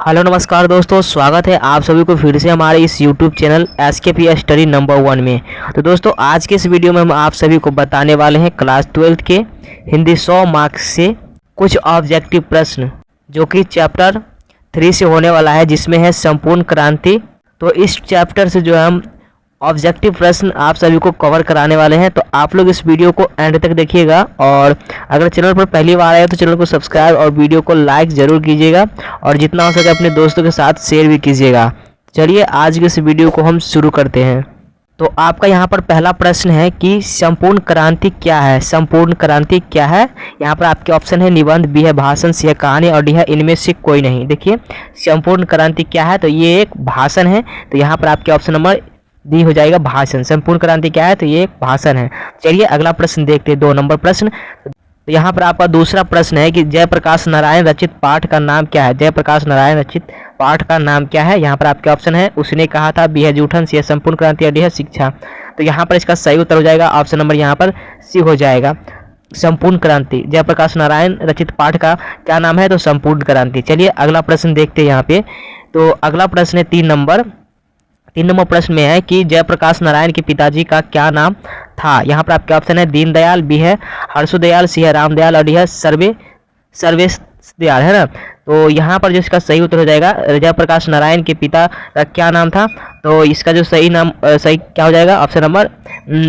Hello नमस्कार दोस्तों, स्वागत है आप सभी को फिर से हमारे इस YouTube channel SKP study number 1 में। तो दोस्तों आज के इस वीडियो में हम आप सभी को बताने वाले हैं क्लास 12 के हिंदी 100 मार्क्स से कुछ ऑब्जेक्टिव प्रश्न जो कि चैप्टर 3 से होने वाला है, जिसमें है संपूर्ण क्रांति। तो इस चैप्टर से जो है हम ऑब्जेक्टिव प्रश्न आप सभी को कवर कराने वाले हैं। तो आप लोग इस वीडियो को एंड तक देखिएगा, और अगर चैनल पर पहली बार आए तो चैनल को सब्सक्राइब और वीडियो को लाइक ज़रूर कीजिएगा, और जितना हो सके अपने दोस्तों के साथ शेयर भी कीजिएगा। चलिए आज के इस वीडियो को हम शुरू करते हैं। तो आपका यहाँ पर पहला प्रश्न है कि संपूर्ण क्रांति क्या है। संपूर्ण क्रांति क्या है? यहाँ पर आपके ऑप्शन है निबंध, बी है भाषण, सी है कहानी और डी है इनमें से कोई नहीं। देखिए संपूर्ण क्रांति क्या है, तो ये एक भाषण है। तो यहाँ पर आपके ऑप्शन नंबर डी हो जाएगा भाषण। संपूर्ण क्रांति क्या है, तो ये एक भाषण है। चलिए अगला प्रश्न देखते हैं, 2 नंबर प्रश्न। तो यहाँ पर आपका दूसरा प्रश्न है कि जयप्रकाश नारायण रचित पाठ का नाम क्या है। जयप्रकाश नारायण रचित पाठ का नाम क्या है? यहाँ पर आपके ऑप्शन है उसने कहा था, बी है जूठन, सी है संपूर्ण क्रांति और डी है शिक्षा। तो यहाँ पर इसका सही उत्तर हो जाएगा ऑप्शन नंबर यहाँ पर सी हो जाएगा, संपूर्ण क्रांति। जयप्रकाश नारायण रचित पाठ का क्या नाम है, तो संपूर्ण क्रांति। चलिए अगला प्रश्न देखते हैं यहाँ पे। तो अगला प्रश्न है 3 नंबर प्रश्न में है कि जयप्रकाश नारायण के पिताजी का क्या नाम था। यहाँ पर आपके ऑप्शन है दीनदयाल, बी है हर्षदयाल, सी है रामदयाल और डी है सर्वेश दयाल, है ना। तो यहाँ पर जो इसका सही उत्तर हो जाएगा, जयप्रकाश नारायण के पिता का क्या नाम था, तो इसका जो सही नाम सही क्या हो जाएगा, ऑप्शन नंबर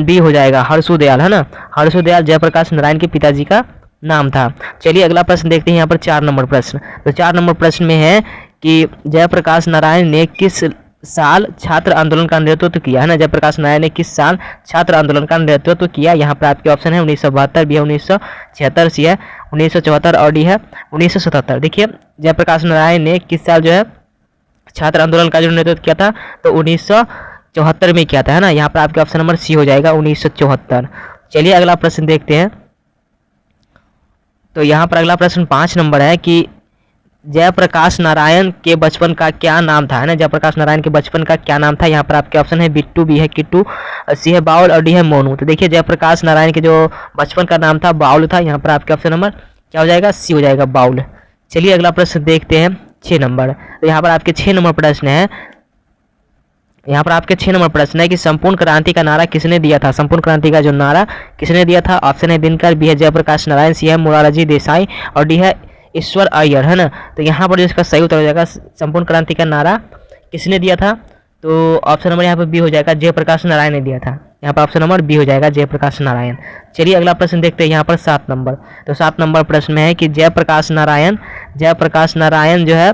बी हो जाएगा, हर्षदयाल, है ना। हर्षदयाल जयप्रकाश नारायण के पिताजी का नाम था। चलिए अगला प्रश्न देखते हैं यहाँ पर 4 नंबर प्रश्न। तो 4 नंबर प्रश्न में है कि जयप्रकाश नारायण ने किस साल छात्र आंदोलन का नेतृत्व किया, है ना। जयप्रकाश नारायण ने किस साल छात्र आंदोलन का नेतृत्व किया? यहाँ पर आपके ऑप्शन है 1972, बी है 1976, सी है 1974 और डी है 1977। देखिए जयप्रकाश नारायण ने किस साल जो है छात्र आंदोलन का जो नेतृत्व किया था, तो 1974 में किया था, है ना। यहाँ पर आपके ऑप्शन नंबर सी हो जाएगा 1974। चलिए अगला प्रश्न देखते हैं। तो यहाँ पर अगला प्रश्न 5 नंबर है कि जयप्रकाश नारायण के बचपन का क्या नाम था, है ना। जयप्रकाश नारायण के बचपन का क्या नाम था? यहाँ पर आपके ऑप्शन है बिट्टू, बी है किट्टू, सी है बाउल और डी है मोनू। तो देखिए जयप्रकाश नारायण के जो बचपन का नाम था बाउल था। यहाँ पर आपके ऑप्शन नंबर क्या हो जाएगा, सी हो जाएगा बाउल। चलिए अगला प्रश्न देखते हैं 6 नंबर। तो यहाँ पर आपके 6 नंबर प्रश्न है। यहाँ पर आपके 6 नंबर प्रश्न है कि संपूर्ण क्रांति का नारा किसने दिया था। संपूर्ण क्रांति का जो नारा किसने दिया था? ऑप्शन है दिनकर, बी है जयप्रकाश नारायण, सी है मोरारजी देसाई और डी है ईश्वर अय्यर, है ना। तो यहाँ पर जो इसका सही उत्तर हो जाएगा, संपूर्ण क्रांति का नारा किसने दिया था, तो ऑप्शन नंबर यहाँ पर बी हो जाएगा, जयप्रकाश नारायण ने दिया था। यहाँ पर ऑप्शन नंबर बी हो जाएगा, जयप्रकाश नारायण। चलिए अगला प्रश्न देखते हैं यहाँ पर 7 नंबर। तो 7 नंबर प्रश्न में है कि जयप्रकाश नारायण जो है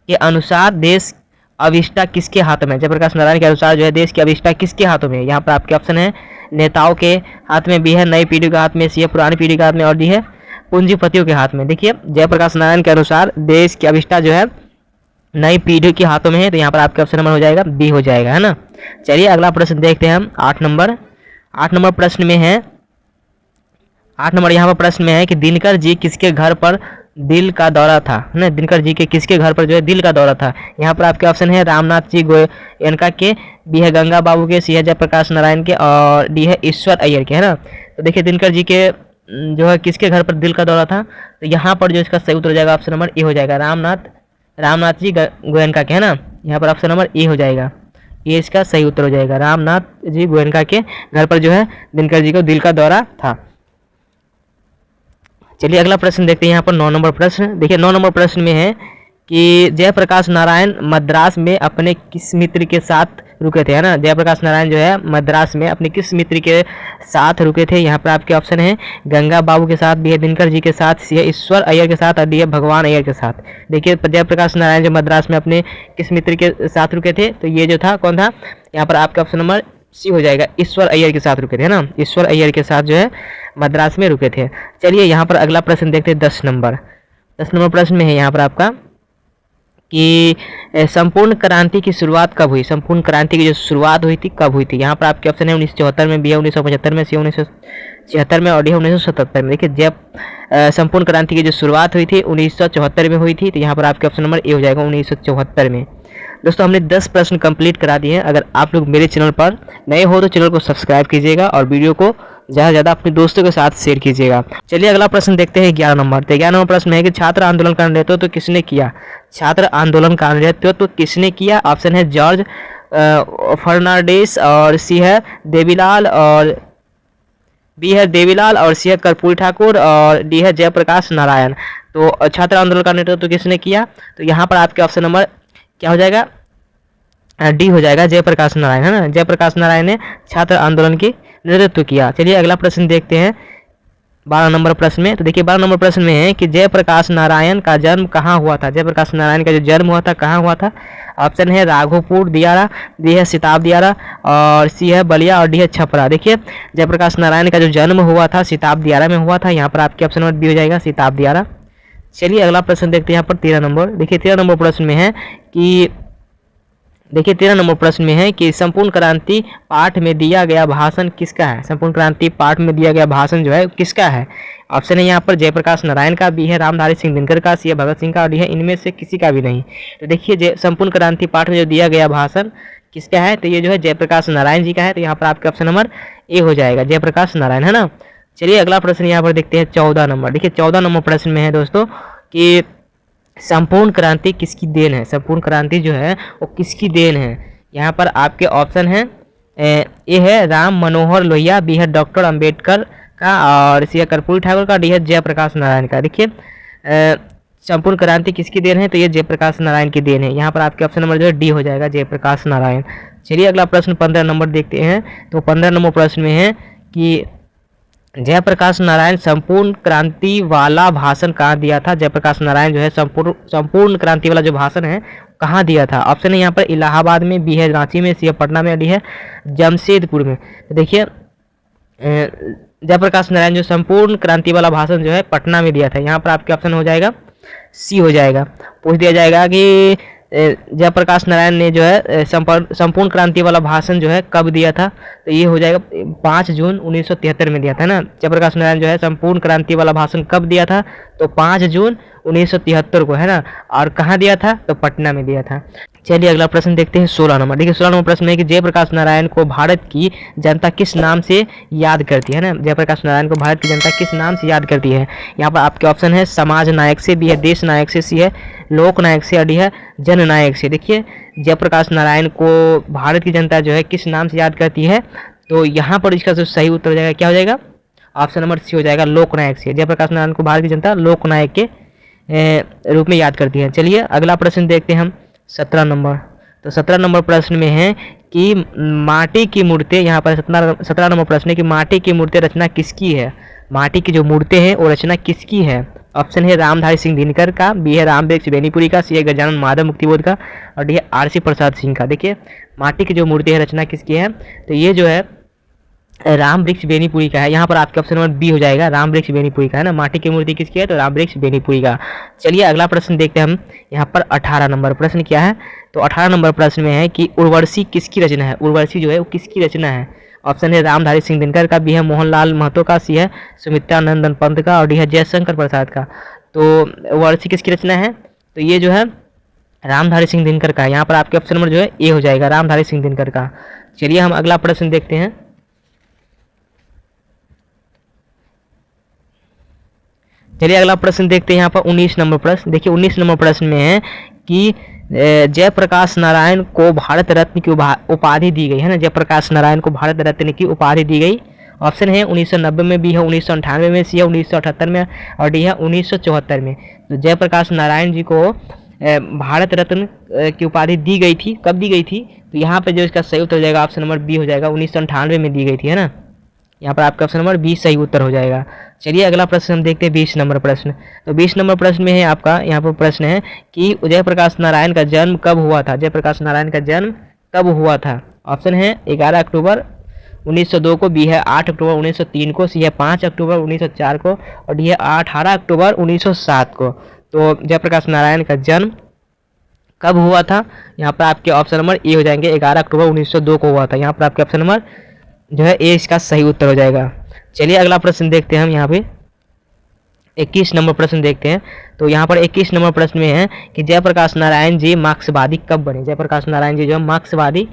के अनुसार देश अविष्टा किसके हाथों में? जयप्रकाश नारायण के अनुसार जो है देश की अविष्टा किसके हाथों में? यहाँ पर आपके ऑप्शन है नेताओं के हाथ में, बी है नई पीढ़ी के हाथ में, सी है पुरानी पीढ़ी के हाथ में और डी है पूंजीपतियों के हाथ में। देखिए जयप्रकाश नारायण के अनुसार देश की अविष्टा जो है नई पीढ़ी के हाथों में है। तो यहाँ पर आपका ऑप्शन नंबर हो जाएगा बी हो जाएगा, है ना। चलिए अगला प्रश्न देखते हैं हम 8 नंबर प्रश्न में है। 8 नंबर यहाँ पर प्रश्न में है कि दिनकर जी किसके घर पर दिल का दौरा था, है ना। दिनकर जी के किसके घर पर जो है दिल का दौरा था? यहाँ पर आपके ऑप्शन है रामनाथ जी गोयनका के, बी है गंगा बाबू के, सी है जयप्रकाश नारायण के और डी है ईश्वर अय्यर के, है ना। तो देखिए दिनकर जी के जो है किसके घर पर दिल का दौरा था, तो यहाँ पर जो इसका सही उत्तर हो जाएगा ऑप्शन नंबर ए हो जाएगा, रामनाथ जी गोयनका के, है ना। यहाँ पर ऑप्शन नंबर ए हो जाएगा, ये इसका सही उत्तर हो जाएगा, रामनाथ जी गोयनका के घर पर जो है दिनकर जी को दिल का दौरा था। चलिए अगला प्रश्न देखते हैं यहाँ पर 9 नंबर प्रश्न। देखिए 9 नंबर प्रश्न में है कि जयप्रकाश नारायण मद्रास में अपने किस मित्र के साथ रुके थे, है ना। जयप्रकाश नारायण जो है मद्रास में अपने किस मित्र के साथ रुके थे? यहाँ पर आपके ऑप्शन है गंगा बाबू के साथ, बी है दिनकर जी के साथ, सी है ईश्वर अय्यर के साथ और डी है भगवान अय्यर के साथ। देखिए जयप्रकाश नारायण जो मद्रास में अपने किस मित्र के साथ रुके थे, तो ये जो था कौन था? यहाँ पर आपका ऑप्शन नंबर सी हो जाएगा, ईश्वर अय्यर के साथ रुके थे, है ना। ईश्वर अय्यर के साथ जो है मद्रास में रुके थे। चलिए यहाँ पर अगला प्रश्न देखते हैं 10 नंबर प्रश्न में है यहाँ पर आपका कि संपूर्ण क्रांति की शुरुआत कब हुई। संपूर्ण क्रांति की जो शुरुआत हुई थी कब हुई थी? यहाँ पर आपके ऑप्शन है 1974 में, बी है 1975 में, सी 1976 में और डी है 1977 में। देखिए जब संपूर्ण क्रांति की जो शुरुआत हुई थी 1974 में हुई थी। तो यहाँ पर आपके ऑप्शन नंबर ए हो जाएगा 1974 में। दोस्तों हमने 10 प्रश्न कंप्लीट करा दिए हैं। अगर आप लोग मेरे चैनल पर नए हो तो चैनल को सब्सक्राइब कीजिएगा और वीडियो को ज़्यादा से ज़्यादा अपने दोस्तों के साथ शेयर कीजिएगा। चलिए अगला प्रश्न देखते हैं 11 नंबर। तो 11 नंबर प्रश्न है कि छात्र आंदोलन का नेतृत्व तो किसने किया? छात्र आंदोलन का नेतृत्व तो किसने किया? ऑप्शन है जॉर्ज फर्नांडिस, और सी है देवीलाल, और बी है देवीलाल, और सी है कर्पूरी ठाकुर, और डी है जयप्रकाश नारायण। तो छात्र आंदोलन का नेतृत्व तो किसने किया? तो यहाँ पर आपके ऑप्शन नंबर क्या हो जाएगा? डी हो जाएगा, जयप्रकाश नारायण, है ना। जयप्रकाश नारायण ने छात्र आंदोलन की नेतृत्व किया। चलिए अगला प्रश्न देखते हैं 12 नंबर प्रश्न में। तो देखिए 12 नंबर प्रश्न में है कि जयप्रकाश नारायण का जन्म कहाँ हुआ था? जयप्रकाश नारायण का जो जन्म हुआ था कहाँ हुआ था? ऑप्शन है राघोपुर दियारा, बी है सिताब दियारा, और सी है बलिया, और डी है छपरा। देखिए जयप्रकाश नारायण का जो जन्म हुआ था सिताब दियारा में हुआ था। यहाँ पर आपके ऑप्शन नंबर बी हो जाएगा, सिताब दियारा। चलिए अगला प्रश्न देखते हैं यहाँ पर 13 नंबर। देखिए 13 नंबर प्रश्न में है कि संपूर्ण क्रांति पाठ में दिया गया भाषण किसका है? संपूर्ण क्रांति पाठ में दिया गया भाषण जो है किसका है? ऑप्शन है यहाँ पर जयप्रकाश नारायण का, बी है रामधारी सिंह दिनकर का, सी है भगत सिंह का, और डी है इनमें से किसी का भी नहीं। तो देखिए संपूर्ण क्रांति पाठ में जो दिया गया भाषण किसका है? तो ये जो है जयप्रकाश नारायण जी का है। तो यहाँ पर आपका ऑप्शन नंबर ए हो जाएगा, जयप्रकाश नारायण, है ना। चलिए अगला प्रश्न यहाँ पर देखते हैं 14 नंबर। देखिए 14 नंबर प्रश्न में है दोस्तों कि संपूर्ण क्रांति किसकी देन है? संपूर्ण क्रांति जो है वो किसकी देन है? यहाँ पर आपके ऑप्शन है ए है राम मनोहर लोहिया, बी है डॉक्टर अंबेडकर का, और सी है कर्पूरी ठाकुर का, डी है जयप्रकाश नारायण का। देखिए संपूर्ण क्रांति किसकी देन है? तो ये जयप्रकाश नारायण की देन है। यहाँ पर आपके ऑप्शन नंबर जो है डी हो जाएगा, जयप्रकाश नारायण। चलिए अगला प्रश्न 15 नंबर देखते हैं। तो 15 नंबर प्रश्न में है कि जयप्रकाश नारायण संपूर्ण क्रांति वाला भाषण कहाँ दिया था? जयप्रकाश नारायण जो है संपूर्ण क्रांति वाला जो भाषण है कहाँ दिया था? ऑप्शन है यहाँ पर इलाहाबाद में, बी है रांची में, सी है पटना में, डी है जमशेदपुर में। तो देखिए जयप्रकाश नारायण जो संपूर्ण क्रांति वाला भाषण जो है पटना में दिया था। यहाँ पर आपके ऑप्शन हो जाएगा सी हो जाएगा। पूछ दिया जाएगा कि जयप्रकाश नारायण ने जो है संपूर्ण क्रांति वाला भाषण जो है कब दिया था? तो ये हो जाएगा 5 जून 1973 में दिया था ना। जयप्रकाश नारायण जो है संपूर्ण क्रांति वाला भाषण कब दिया था? तो 5 जून 1973 को, है ना। और कहाँ दिया था? तो पटना में दिया था। चलिए अगला प्रश्न देखते हैं 16 नंबर। देखिए 16 नंबर प्रश्न है कि जयप्रकाश नारायण को भारत की जनता किस नाम से याद करती है ना। जयप्रकाश नारायण को भारत की जनता किस नाम से याद करती है? यहाँ पर आपके ऑप्शन है समाज नायक से, बी है देश नायक से, सी है लोक नायक से, और डी है जन नायक से। देखिए जयप्रकाश नारायण को भारत की जनता जो है किस नाम से याद करती है? तो यहाँ पर इसका जो सही उत्तर हो जाएगा क्या हो जाएगा? ऑप्शन नंबर सी हो जाएगा, लोक नायक से। जयप्रकाश नारायण को भारत की जनता लोक नायक के रूप में याद करती है। चलिए अगला प्रश्न देखते हैं हम 17 नंबर। तो 17 नंबर प्रश्न में है कि माटी की मूर्ति, यहाँ पर 17 नंबर प्रश्न है कि माटी की मूर्ति रचना किसकी है? माटी की जो मूर्ति है वो रचना किसकी है? ऑप्शन है रामधारी सिंह दिनकर का, बी है राम वृक्ष बेनीपुरी का, सी है गजानन माधव मुक्तिबोध का, और डी है आरसी प्रसाद सिंह का। देखिए माटी की जो मूर्ति है रचना किसकी है? तो ये जो है राम वृक्ष बेनीपुरी का है। यहाँ पर आपके ऑप्शन नंबर बी हो जाएगा, राम वृक्ष बेनीपुरी का, है ना। माटी की मूर्ति किसकी है? तो राम वृक्ष बेनीपुरी का। चलिए अगला प्रश्न देखते हैं हम। यहाँ पर 18 नंबर प्रश्न क्या है? तो 18 नंबर प्रश्न में है कि उर्वशी किसकी रचना है? उर्वशी जो है वो किसकी रचना है? ऑप्शन है रामधारी सिंह दिनकर का, बी है मोहनलाल महतो का, सी है सुमित्रा नंदन पंत का, और डी है जयशंकर प्रसाद का। तो उर्वशी किसकी रचना है? तो ये जो है रामधारी सिंह दिनकर का है। यहाँ पर आपके ऑप्शन नंबर जो है ए हो जाएगा, रामधारी सिंह दिनकर का। चलिए हम अगला प्रश्न देखते हैं। चलिए अगला प्रश्न देखते हैं यहाँ पर 19 नंबर प्रश्न। देखिए 19 नंबर प्रश्न में है कि जयप्रकाश नारायण को भारत रत्न की उपाधि दी गई, है ना। जयप्रकाश नारायण को भारत रत्न की उपाधि दी गई। ऑप्शन है 1990 में, बी है 1998 में, सी है 1978 में, और डी है 1974 में। तो जयप्रकाश नारायण जी को भारत रत्न की उपाधि दी गई थी। कब दी गई थी? तो यहाँ पे जो इसका सही उत्तर हो जाएगा ऑप्शन नंबर बी हो जाएगा, 1998 में दी गई थी, है ना। यहाँ पर आपका ऑप्शन नंबर 20 सही उत्तर हो जाएगा। चलिए अगला प्रश्न हम देखते हैं 20 नंबर प्रश्न। तो 20 नंबर प्रश्न में है आपका, यहाँ पर प्रश्न है कि जयप्रकाश नारायण का जन्म कब हुआ था? जयप्रकाश नारायण का जन्म कब हुआ था? ऑप्शन है 11 अक्टूबर 1902 को, बी है 8 अक्टूबर 1903 को, सी है 5 अक्टूबर 1904 को, और डी है 18 अक्टूबर 1907 को। तो जयप्रकाश नारायण का जन्म कब हुआ था? यहाँ पर आपके ऑप्शन नंबर ए हो जाएंगे, 11 अक्टूबर 1902 को हुआ था। यहाँ पर आपके ऑप्शन नंबर जो है ए इसका सही उत्तर हो जाएगा। चलिए अगला प्रश्न देखते हैं हम। यहाँ पे 21 नंबर प्रश्न देखते हैं। तो यहाँ पर 21 नंबर प्रश्न में है कि जयप्रकाश नारायण जी मार्क्सवादी कब बने। जयप्रकाश नारायण जी जो है मार्क्सवादी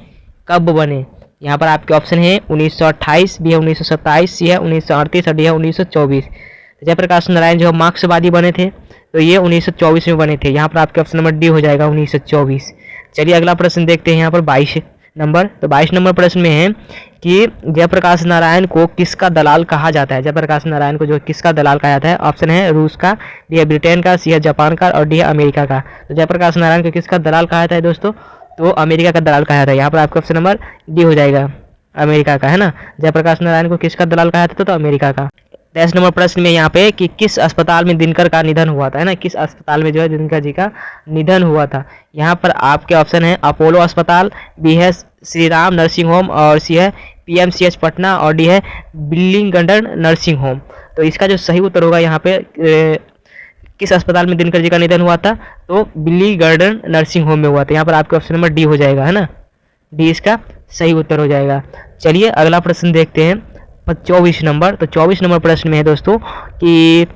कब बने। यहाँ पर आपके ऑप्शन है 1928, बी है 1927, सी है 1938 और डी है 1924। जयप्रकाश नारायण जो मार्क्सवादी बने थे तो ये 1924 में बने थे। यहाँ पर आपके ऑप्शन नंबर डी हो जाएगा 1924। चलिए अगला प्रश्न देखते हैं यहाँ पर 22 नंबर। तो 22 नंबर प्रश्न में है कि जयप्रकाश नारायण को किसका दलाल कहा जाता है। जयप्रकाश नारायण को जो किसका दलाल कहा जाता है। ऑप्शन है रूस का, डी है ब्रिटेन का, सी है जापान का और डी है अमेरिका का। तो जयप्रकाश नारायण को किसका दलाल कहा जाता है दोस्तों, तो अमेरिका का दलाल कहा जाता है। यहाँ पर आपका ऑप्शन नंबर डी हो जाएगा अमेरिका का, है ना। जयप्रकाश नारायण को किसका दलाल कहा जाता था, तो अमेरिका का। 23 नंबर प्रश्न में यहाँ पे कि किस अस्पताल में दिनकर का निधन हुआ था, है ना। किस अस्पताल में जो है दिनकर जी का निधन हुआ था। यहाँ पर आपके ऑप्शन है अपोलो अस्पताल, बी है श्री राम नर्सिंग होम और सी है PMCH पटना और डी है बिल्लिंगडन नर्सिंग होम। तो इसका जो सही उत्तर होगा यहाँ पे किस अस्पताल में दिनकर जी का निधन हुआ था, तो बिल्लिंगडन नर्सिंग होम में हुआ था। यहाँ पर आपके ऑप्शन नंबर डी हो जाएगा, है ना। डी इसका सही उत्तर हो जाएगा। चलिए अगला प्रश्न देखते हैं 24 नंबर। तो 24 नंबर प्रश्न में है दोस्तों कि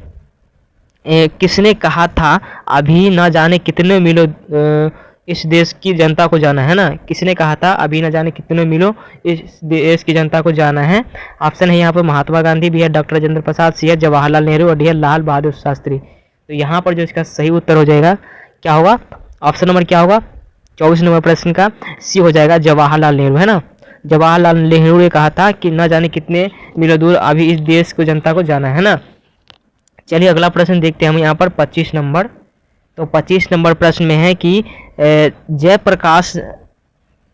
किसने कहा था अभी न जाने कितने मीलों इस देश की जनता को जाना है ना। किसने कहा था अभी न जाने कितने मीलों इस देश की जनता को जाना है। ऑप्शन है यहाँ पर महात्मा गांधी, बी है डॉक्टर राजेंद्र प्रसाद, सी है जवाहरलाल नेहरू और डी है लाल बहादुर शास्त्री। तो यहाँ पर जो इसका सही उत्तर हो जाएगा क्या होगा, ऑप्शन नंबर क्या होगा 24 नंबर प्रश्न का सी हो जाएगा जवाहरलाल नेहरू, है ना। जवाहरलाल नेहरू ने कहा था कि न जाने कितने मीलों दूर अभी इस देश को जनता को जाना है ना। चलिए अगला प्रश्न देखते हैं हम यहाँ पर 25 नंबर। तो 25 नंबर प्रश्न में है कि जयप्रकाश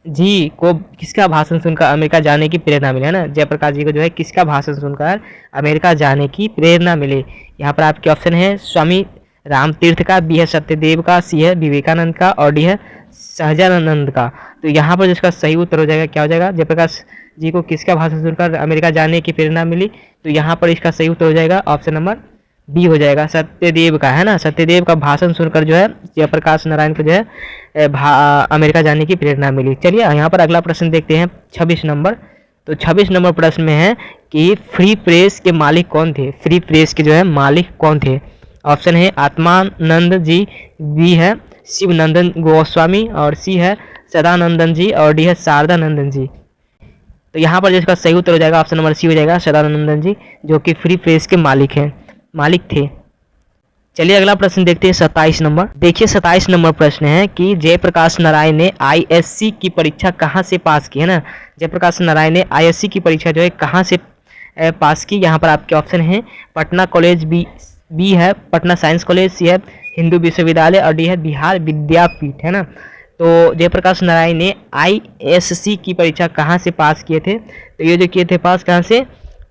जी को किसका भाषण सुनकर अमेरिका जाने की प्रेरणा मिली, है ना। जयप्रकाश जी को जो है किसका भाषण सुनकर अमेरिका जाने की प्रेरणा मिली। यहाँ पर आपके ऑप्शन है स्वामी रामतीर्थ का, बी है सत्यदेव का, सी है विवेकानंद का और डी है सहजानंद का। तो यहाँ पर जिसका सही उत्तर हो जाएगा क्या हो जाएगा, जयप्रकाश जी को किसका भाषण सुनकर अमेरिका जाने की प्रेरणा मिली। तो यहाँ पर इसका सही उत्तर हो जाएगा ऑप्शन नंबर डी हो जाएगा सत्यदेव का, है ना। सत्यदेव का भाषण सुनकर जो है जयप्रकाश नारायण को जो है अमेरिका जाने की प्रेरणा मिली। चलिए यहाँ पर अगला प्रश्न देखते हैं 26 नंबर। तो 26 नंबर प्रश्न में है कि फ्री प्रेस के मालिक कौन थे। फ्री प्रेस के जो है मालिक कौन थे। ऑप्शन है आत्मानंद जी, बी है शिवनंदन गोस्वामी और सी है सदानंदन जी और डी है शारदानंदन जी। तो यहाँ पर जिसका सही उत्तर हो जाएगा ऑप्शन नंबर सी हो जाएगा सदानंदन जी, जो कि फ्री प्रेस के मालिक थे। चलिए अगला प्रश्न देखते हैं 27 नंबर। देखिए 27 नंबर प्रश्न है कि जयप्रकाश नारायण ने ISC की परीक्षा कहाँ से पास की, है ना। जयप्रकाश नारायण ने ISC की परीक्षा जो है कहाँ से पास की। यहाँ पर आपके ऑप्शन है पटना कॉलेज, बी है पटना साइंस कॉलेज, सी है हिंदू विश्वविद्यालय और डी है बिहार विद्यापीठ, है ना। तो जयप्रकाश नारायण ने ISC की परीक्षा कहाँ से पास किए थे, तो ये जो किए थे पास कहाँ से,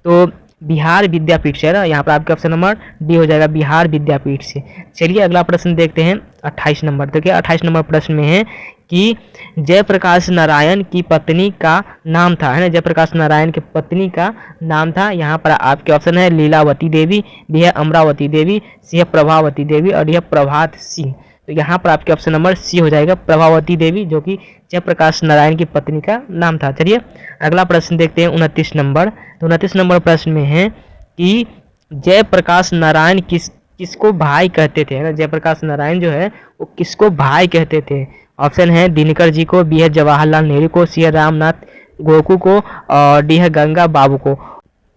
तो बिहार विद्यापीठ से, है ना। यहाँ पर आपका ऑप्शन नंबर डी हो जाएगा बिहार विद्यापीठ से। चलिए अगला प्रश्न देखते हैं 28 नंबर। तो क्या 28 नंबर प्रश्न में है कि जयप्रकाश नारायण की पत्नी का नाम था, है ना। जयप्रकाश नारायण की पत्नी का नाम था। यहाँ पर आपके ऑप्शन है लीलावती देवी, बी है अमरावती देवी, सी है प्रभावती देवी और डी है प्रभात सिंह। तो यहाँ पर आपके ऑप्शन नंबर सी हो जाएगा प्रभावती देवी, जो कि जयप्रकाश नारायण की पत्नी का नाम था। चलिए अगला प्रश्न देखते हैं 29 नंबर। तो 29 नंबर प्रश्न में है कि जयप्रकाश नारायण किसको भाई कहते थे, है ना। जयप्रकाश नारायण जो है वो किसको भाई कहते थे। ऑप्शन है दिनकर जी को, बी है जवाहरलाल नेहरू को, सी है रामनाथ गोकू को और डी है गंगा बाबू को।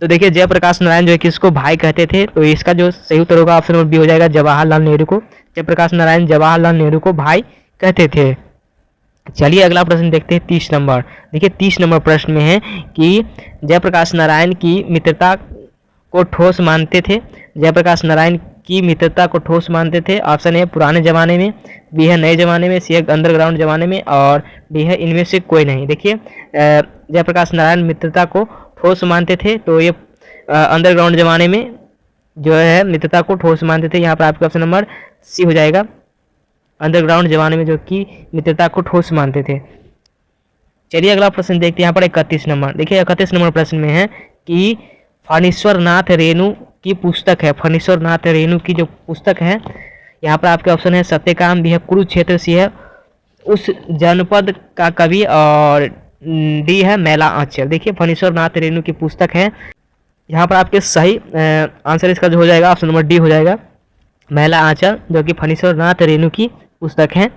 तो देखिए जयप्रकाश नारायण जो है किसको भाई कहते थे, तो इसका जो सही उत्तर होगा ऑप्शन नंबर बी हो जाएगा जवाहरलाल नेहरू को। जयप्रकाश नारायण जवाहरलाल नेहरू को भाई कहते थे। चलिए अगला प्रश्न देखते हैं 30 नंबर। देखिए 30 नंबर प्रश्न में है कि जयप्रकाश नारायण की मित्रता को ठोस मानते थे। जयप्रकाश नारायण की मित्रता को ठोस मानते थे। ऑप्शन है पुराने ज़माने में, बी है नए ज़माने में, सी है अंडरग्राउंड ज़माने में और डी है इनमें से कोई नहीं। देखिए जयप्रकाश नारायण मित्रता को ठोस मानते थे, तो ये अंडरग्राउंड ज़माने में जो है मित्रता को ठोस मानते थे। यहाँ पर आपका ऑप्शन नंबर सी हो जाएगा अंडरग्राउंड जमाने में जो कि मित्रता को ठोस मानते थे। चलिए अगला प्रश्न देखते हैं यहाँ पर 31 नंबर। देखिए 31 नंबर प्रश्न में है कि फणीश्वर नाथ रेणु की पुस्तक है, फणीश्वर नाथ रेणु की जो पुस्तक है, यहाँ पर आपके ऑप्शन है सत्यकाम, भी है कुरुक्षेत्र, सी है उस जनपद का कवि और डी है मैला आंचल। देखिए फणीश्वर नाथ रेणु की पुस्तक है यहाँ पर आपके सही आंसर इसका जो हो जाएगा ऑप्शन नंबर डी हो जाएगा, महिला आंचल, जो कि फणीश्वर नाथ रेणु की पुस्तक है।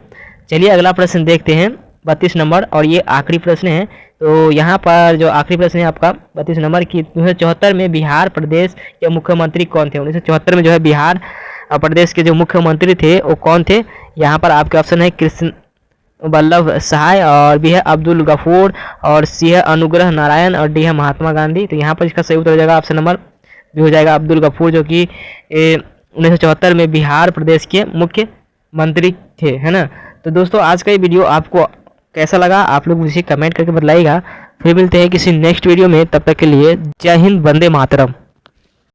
चलिए अगला प्रश्न देखते हैं 32 नंबर, और ये आखिरी प्रश्न है। तो यहाँ पर जो आखिरी प्रश्न है आपका 32 नंबर की, 1974 में बिहार प्रदेश के मुख्यमंत्री कौन थे? 1974 में जो है बिहार प्रदेश के जो मुख्यमंत्री थे वो कौन थे? यहाँ पर आपके ऑप्शन है कृष्ण वल्लभ सहाय, और बी है अब्दुल गफूर, और सी है अनुग्रह नारायण, और डी है महात्मा गांधी। तो यहाँ पर इसका सही उत्तर हो जाएगा ऑप्शन नंबर बी हो जाएगा अब्दुल गफूर, जो कि 1974 में बिहार प्रदेश के मुख्यमंत्री थे, है ना। तो दोस्तों आज का ये वीडियो आपको कैसा लगा आप लोग मुझे कमेंट करके बताइएगा। फिर मिलते हैं किसी नेक्स्ट वीडियो में, तब तक के लिए जय हिंद, वंदे मातरम।